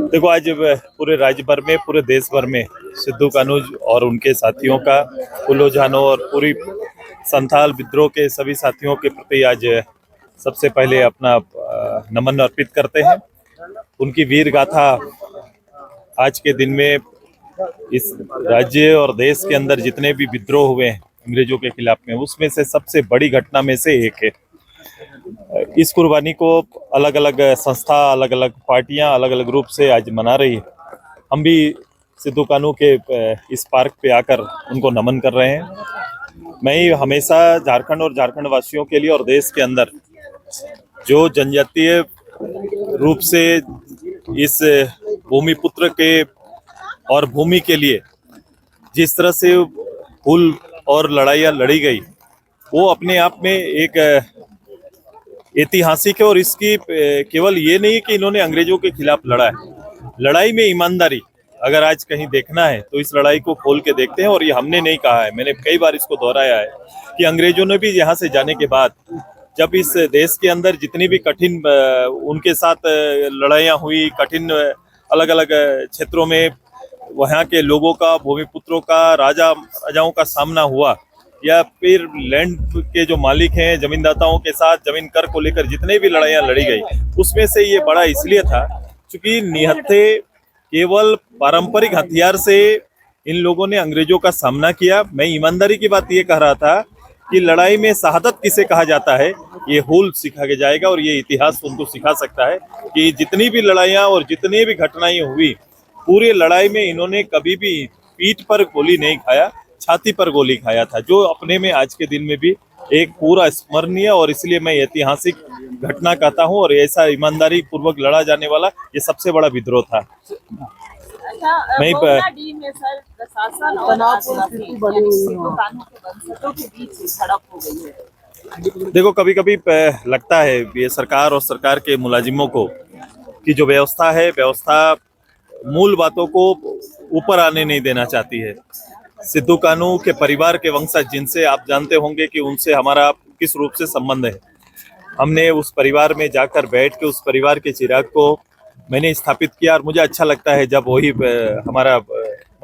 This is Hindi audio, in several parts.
देखो, आज पूरे राज्य भर में, पूरे देश भर में सिद्धू कान्हू और उनके साथियों का, फूलो झानो और पूरी संथाल विद्रोह के सभी साथियों के प्रति आज सबसे पहले अपना नमन अर्पित करते हैं। उनकी वीर गाथा आज के दिन में इस राज्य और देश के अंदर जितने भी विद्रोह हुए हैं अंग्रेजों के खिलाफ में, उसमें से सबसे बड़ी घटना में से एक है। इस कुर्बानी को अलग अलग संस्था, अलग अलग पार्टियां अलग अलग रूप से आज मना रही है। हम भी सिद्धू कान्हू के इस पार्क पे आकर उनको नमन कर रहे हैं। मैं ही हमेशा झारखंड और झारखंड वासियों के लिए और देश के अंदर जो जनजातीय रूप से इस भूमिपुत्र के और भूमि के लिए जिस तरह से हुल और लड़ाइयाँ लड़ी गई, वो अपने आप में एक ऐतिहासिक है। और इसकी केवल ये नहीं कि इन्होंने अंग्रेजों के खिलाफ लड़ा है, लड़ाई में ईमानदारी अगर आज कहीं देखना है तो इस लड़ाई को खोल के देखते हैं। और ये हमने नहीं कहा है, मैंने कई बार इसको दोहराया है कि अंग्रेजों ने भी यहाँ से जाने के बाद जब इस देश के अंदर जितनी भी कठिन उनके साथ लड़ाइयाँ हुई, कठिन अलग अलग क्षेत्रों में वहाँ के लोगों का, भूमिपुत्रों का, राजाओं का सामना हुआ, या फिर लैंड के जो मालिक हैं, जमींदाताओं के साथ जमीन कर को लेकर जितने भी लड़ाइयाँ लड़ी गई, उसमें से ये बड़ा इसलिए था क्योंकि निहत्थे केवल पारंपरिक हथियार से इन लोगों ने अंग्रेजों का सामना किया। मैं ईमानदारी की बात ये कह रहा था कि लड़ाई में शहादत किसे कहा जाता है, ये हुल सिखा के जाएगा और ये इतिहास उनको सिखा सकता है कि जितनी भी लड़ाइयाँ और जितनी भी घटनाएं हुई, पूरे लड़ाई में इन्होंने कभी भी पीठ पर गोली नहीं खाया, छाती पर गोली खाया था, जो अपने में आज के दिन में भी एक पूरा स्मरणीय और इसलिए मैं ऐतिहासिक घटना कहता हूँ। और ऐसा ईमानदारी पूर्वक लड़ा जाने वाला ये सबसे बड़ा विद्रोह था। में सर प्रशासन और सिद्धू कान्हू के वंशजों के बीच झड़प हो गई है। देखो, कभी कभी लगता है ये सरकार और सरकार के मुलाजिमों को कि जो व्यवस्था है, व्यवस्था मूल बातों को ऊपर आने नहीं देना चाहती है। सिद्धू कान्हू के परिवार के वंशज, जिनसे आप जानते होंगे कि उनसे हमारा किस रूप से संबंध है, हमने उस परिवार में जाकर बैठ के उस परिवार के चिराग को मैंने स्थापित किया। और मुझे अच्छा लगता है जब वही हमारा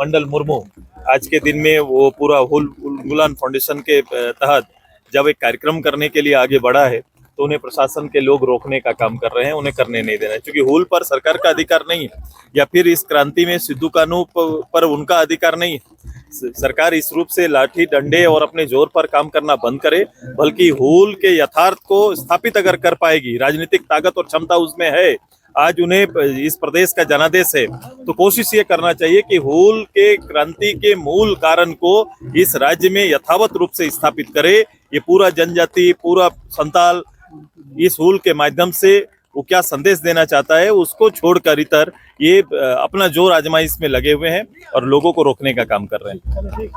मंडल मुर्मू आज के दिन में वो पूरा हुल गुलान फाउंडेशन के तहत जब एक कार्यक्रम करने के लिए आगे बढ़ा है, तो उन्हें प्रशासन के लोग रोकने का काम कर रहे हैं, उन्हें करने नहीं देना, क्योंकि हुल पर सरकार का अधिकार नहीं है, या फिर इस क्रांति में सिद्धू कान्हू पर उनका अधिकार नहीं है। सरकार इस रूप से लाठी डंडे और अपने जोर पर काम करना बंद करे, बल्कि हुल के यथार्थ को स्थापित अगर कर पाएगी, राजनीतिक ताकत और क्षमता उसमें है, आज उन्हें इस प्रदेश का जनादेश है, तो कोशिश ये करना चाहिए कि हुल के क्रांति के मूल कारण को इस राज्य में यथावत रूप से स्थापित करे। ये पूरा जनजाति, पूरा संताल इस हुल के माध्यम से वो क्या संदेश देना चाहता है उसको छोड़कर इतर ये अपना जोर आजमाइश में लगे हुए हैं और लोगों को रोकने का काम कर रहे हैं।